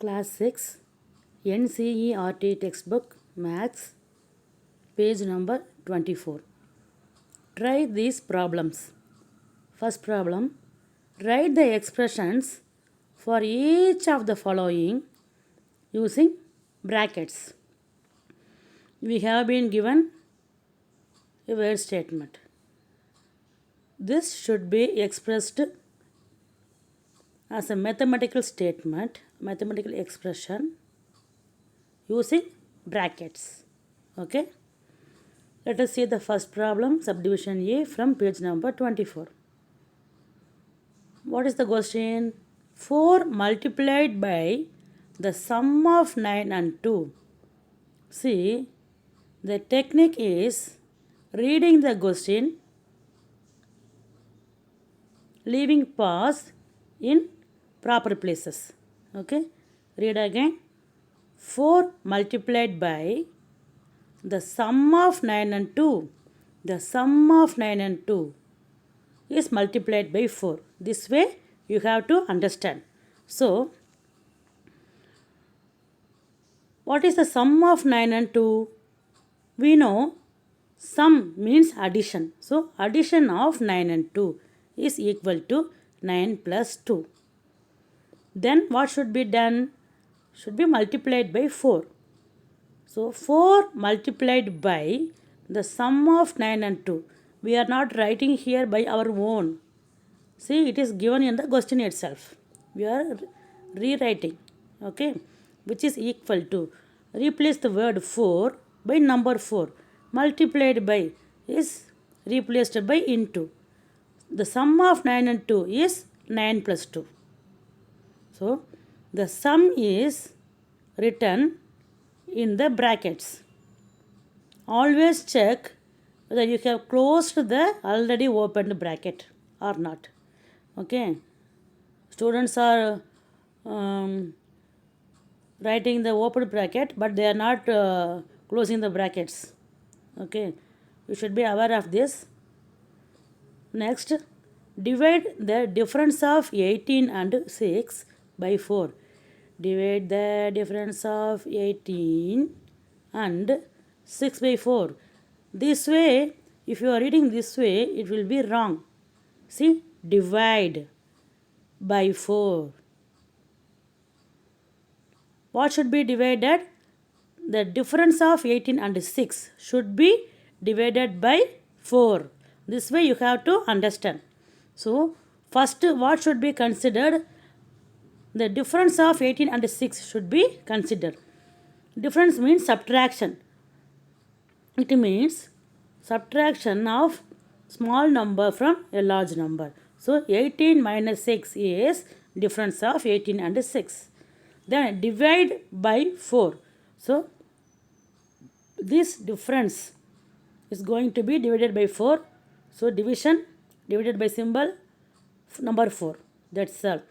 Class 6 NCERT textbook Maths page number 24. Try these problems. First problem, write the expressions for each of the following using brackets. We have been given a word statement. This should be expressed as a mathematical statement, mathematical expression using brackets. Okay. Let us see the first problem, subdivision A from page number 24. What is the question? 4 multiplied by the sum of 9 and 2. See, the technique is reading the question, leaving pause in proper places. Okay, read again. 4 multiplied by the sum of 9 and 2. The sum of 9 and 2 is multiplied by 4. This way you have to understand. So, what is the sum of 9 and 2? We know sum means addition. So, addition of 9 and 2 is equal to 9 plus 2. Then what should be done? Should be multiplied by 4. So, 4 multiplied by the sum of 9 and 2. We are not writing here by our own. See, it is given in the question itself. We are rewriting, okay, which is equal to, replace the word 4 by number 4. Multiplied by is replaced by into. The sum of 9 and 2 is 9 plus 2. So, the sum is written in the brackets. Always check whether you have closed the already opened bracket or not. Okay. Students are writing the open bracket, but they are not closing the brackets. Okay. You should be aware of this. Next, divide the difference of 18 and 6 by 4. Divide the difference of 18 and 6 by 4. This way, if you are reading this way, it will be wrong. See, divide by 4. What should be divided? The difference of 18 and 6 should be divided by 4. This way you have to understand. So, first what should be considered? The difference of 18 and 6 should be considered. Difference means subtraction. It means subtraction of small number from a large number. So, 18 minus 6 is difference of 18 and 6. Then divide by 4. So, this difference is going to be divided by 4. So, division divided by symbol number 4. That's all.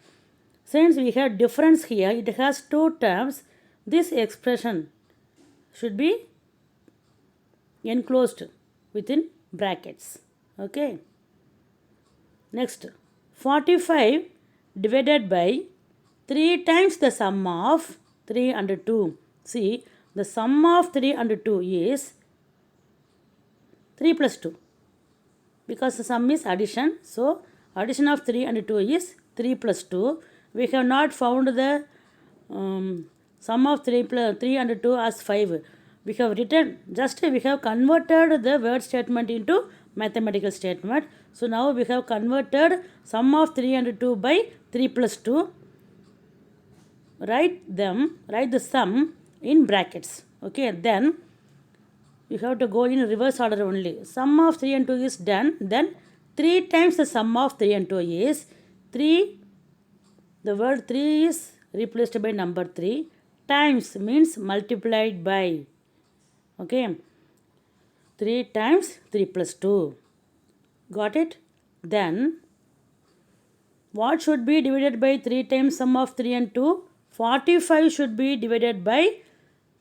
Since we have difference here, it has two terms. This expression should be enclosed within brackets. Okay. Next, 45 divided by 3 times the sum of 3 and 2. See, the sum of 3 and 2 is 3 plus 2. Because the sum is addition. So, addition of 3 and 2 is 3 plus 2. We have not found the sum of 3 and 2 as 5. We have written, just we have converted the word statement into mathematical statement. So, now we have converted sum of 3 and 2 by 3 plus 2. Write the sum in brackets. Okay, then you have to go in reverse order only. Sum of 3 and 2 is done. Then 3 times the sum of 3 and 2 is 3. The word 3 is replaced by number 3. Times means multiplied by. Okay. 3 times 3 plus 2. Got it? Then what should be divided by 3 times sum of 3 and 2? 45 should be divided by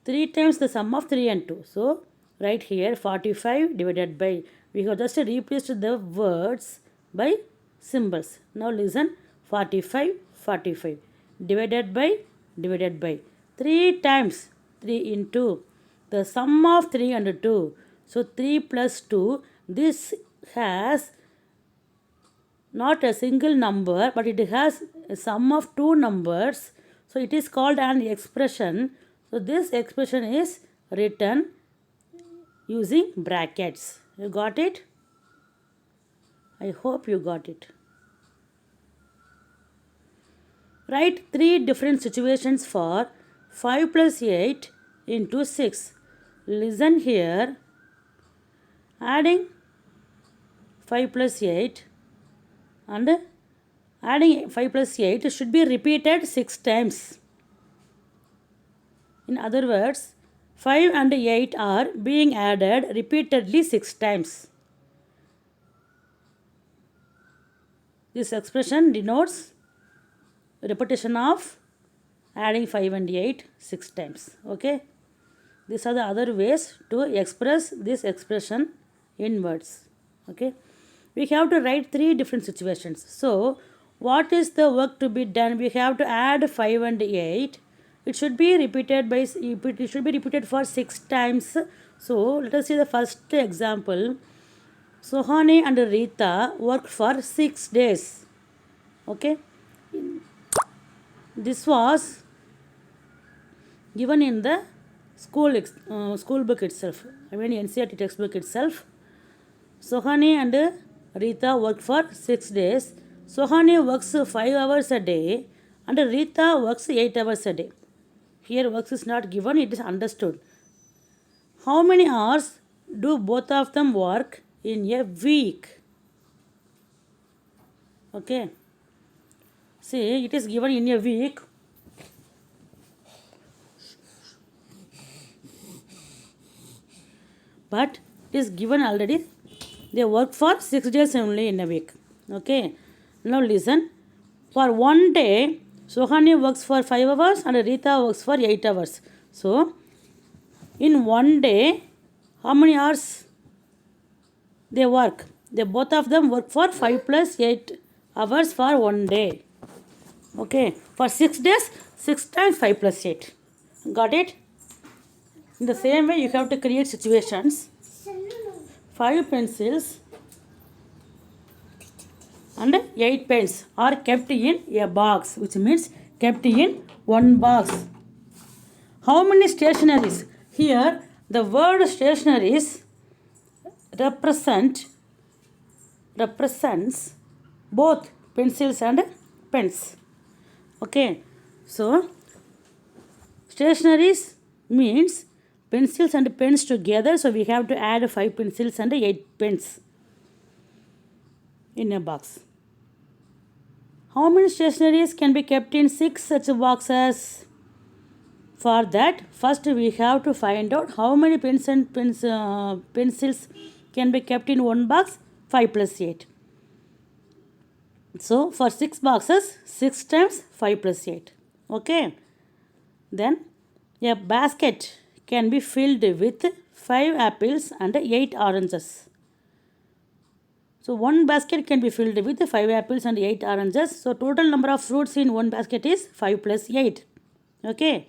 3 times the sum of 3 and 2. So, right here 45 divided by, we have just replaced the words by symbols. Now listen, 45 divided by divided by 3 times 3 into the sum of 3 and 2. So 3 plus 2, this has not a single number, but it has a sum of two numbers. So it is called an expression. So this expression is written using brackets. You got it? I hope you got it. Write three different situations for 5 plus 8 into 6. Listen here. Adding 5 plus 8 and adding 5 plus 8 should be repeated 6 times. In other words, 5 and 8 are being added repeatedly 6 times. This expression denotes repetition of adding 5 and 8 6 times. Okay. These are the other ways to express this expression in words. Okay. We have to write three different situations. So, what is the work to be done? We have to add 5 and 8. It should be repeated for 6 times. So, let us see the first example. Sohani and Rita worked for 6 days. Okay. This was given in the school book itself. I mean NCERT textbook itself. Sohani and Rita worked for 6 days. Sohani works 5 hours a day and Rita works 8 hours a day. Here works is not given, it is understood. How many hours do both of them work in a week? Okay. See, it is given in a week. But it is given already. They work for 6 days only in a week. Okay. Now listen. For one day, Sohani works for 5 hours and Rita works for 8 hours. So, in one day, how many hours they work? They both of them work for 5 plus 8 hours for one day. Okay. For 6 days, 6 times 5 plus 8. Got it? In the same way, you have to create situations. 5 pencils and 8 pens are kept in a box, which means kept in one box. How many stationaries? Here, the word stationaries represents both pencils and pens. Okay. So, stationaries means pencils and pens together. So, we have to add 5 pencils and 8 pens in a box. How many stationaries can be kept in 6 such boxes? For that, first we have to find out how many pencils can be kept in one box. 5 plus 8. So, for 6 boxes, 6 times 5 plus 8. Okay. Then, a basket can be filled with 5 apples and 8 oranges. So, one basket can be filled with 5 apples and 8 oranges. So, total number of fruits in one basket is 5 plus 8. Okay.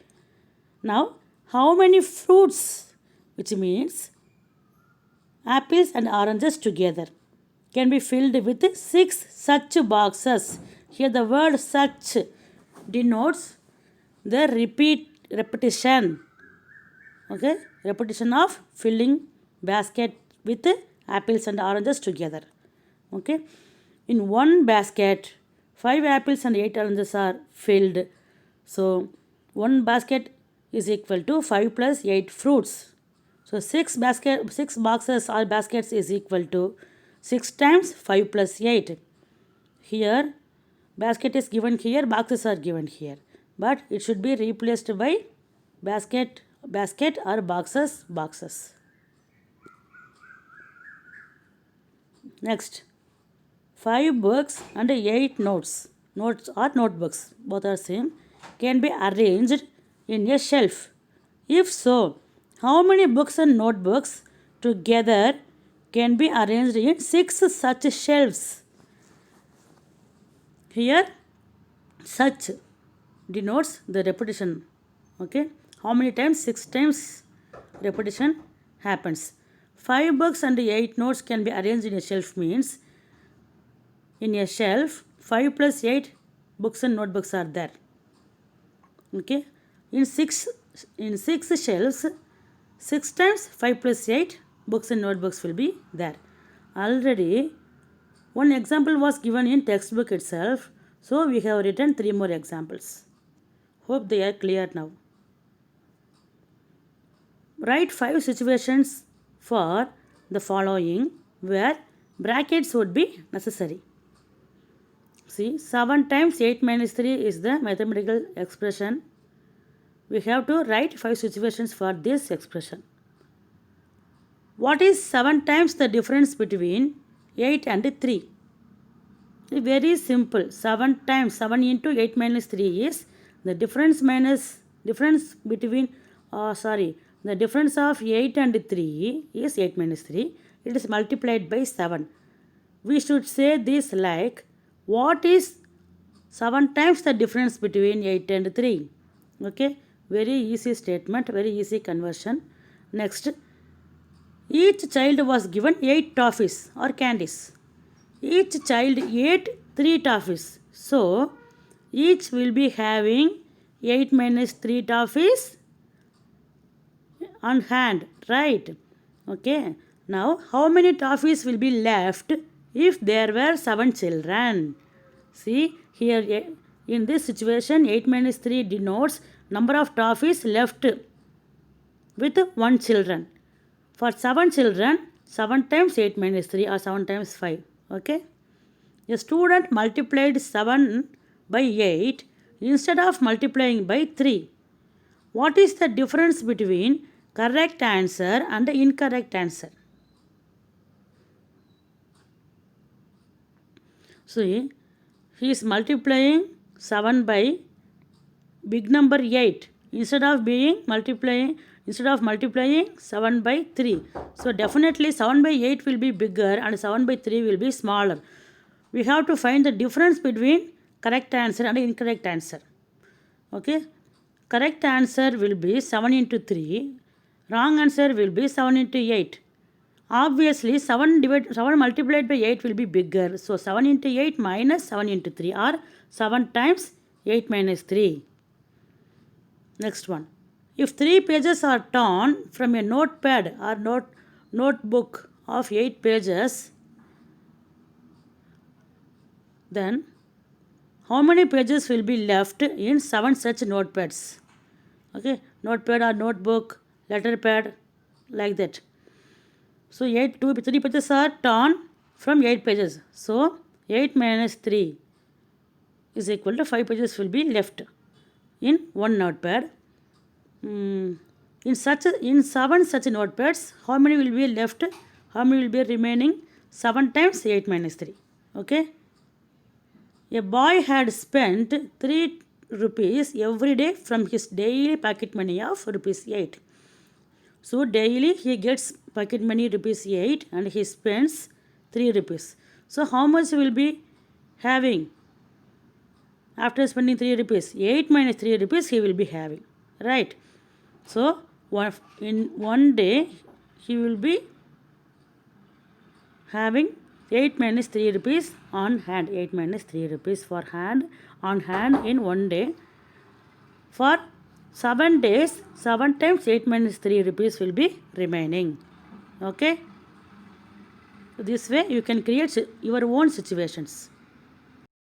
Now, how many fruits, which means apples and oranges together, can be filled with 6 such boxes? Here the word such denotes the repetition. Okay. Repetition of filling basket with apples and oranges together. Okay. In one basket, 5 apples and 8 oranges are filled. So, one basket is equal to 5 plus 8 fruits. So, 6 boxes or baskets is equal to 6 times 5 plus 8. Here, basket is given here, boxes are given here. But it should be replaced by basket or boxes. Next, 5 books and 8 notes or notebooks, both are same, can be arranged in a shelf. If so, how many books and notebooks together can be arranged in 6 such shelves? Here, such denotes the repetition. Okay, how many times? 6 times repetition happens. 5 books and 8 notes can be arranged in a shelf means in a shelf 5 plus 8 books and notebooks are there. Okay, in 6 shelves 6 times 5 plus 8 books and notebooks will be there. Already one example was given in textbook itself, so we have written 3 more examples. Hope they are clear now. Write 5 situations for the following where brackets would be necessary. See, 7 times 8 minus 3 is the mathematical expression. We have to write 5 situations for this expression. What is 7 times the difference between 8 and 3? Very simple. 7 times 7 into 8 minus 3 is the difference between the difference of 8 and 3 is 8 minus 3. It is multiplied by 7. We should say this like, what is 7 times the difference between 8 and 3? Okay, very easy statement, very easy conversion. Next, each child was given 8 toffees or candies. Each child ate 3 toffees. So, each will be having 8 minus 3 toffees on hand, right? Okay. Now, how many toffees will be left if there were 7 children? See, here in this situation, 8 minus 3 denotes number of toffees left with 1 children. For 7 children, 7 times 8 minus 3 or 7 times 5. Okay. A student multiplied 7 by 8 instead of multiplying by 3. What is the difference between correct answer and incorrect answer? See, he is multiplying 7 by big number 8 instead of multiplying 7 by 3. So definitely 7 by 8 will be bigger and 7 by 3 will be smaller. We have to find the difference between correct answer and incorrect answer. Okay, correct answer will be 7 into 3. Wrong answer will be 7 into 8. Obviously 7 multiplied by 8 will be bigger. So 7 into 8 minus 7 into 3 or 7 times 8 minus 3. Next one. If 3 pages are torn from a notepad or notebook of 8 pages, then how many pages will be left in 7 such notepads? Okay, notepad or notebook, letter pad, like that. So 3 pages are torn from 8 pages. So 8 minus 3 is equal to 5 pages will be left in one notepad. In 7 such notepads, how many will be left? How many will be remaining? 7 times 8 minus 3. Okay. A boy had spent 3 rupees every day from his daily pocket money of rupees 8. So daily he gets pocket money rupees 8 and he spends 3 rupees. So how much will be having after spending 3 rupees? 8 minus 3 rupees he will be having, right? So in one day he will be having 8 minus 3 rupees on hand. 8 minus 3 rupees on hand in one day. For 7 days, 7 times 8 minus 3 rupees will be remaining. Okay. This way you can create your own situations.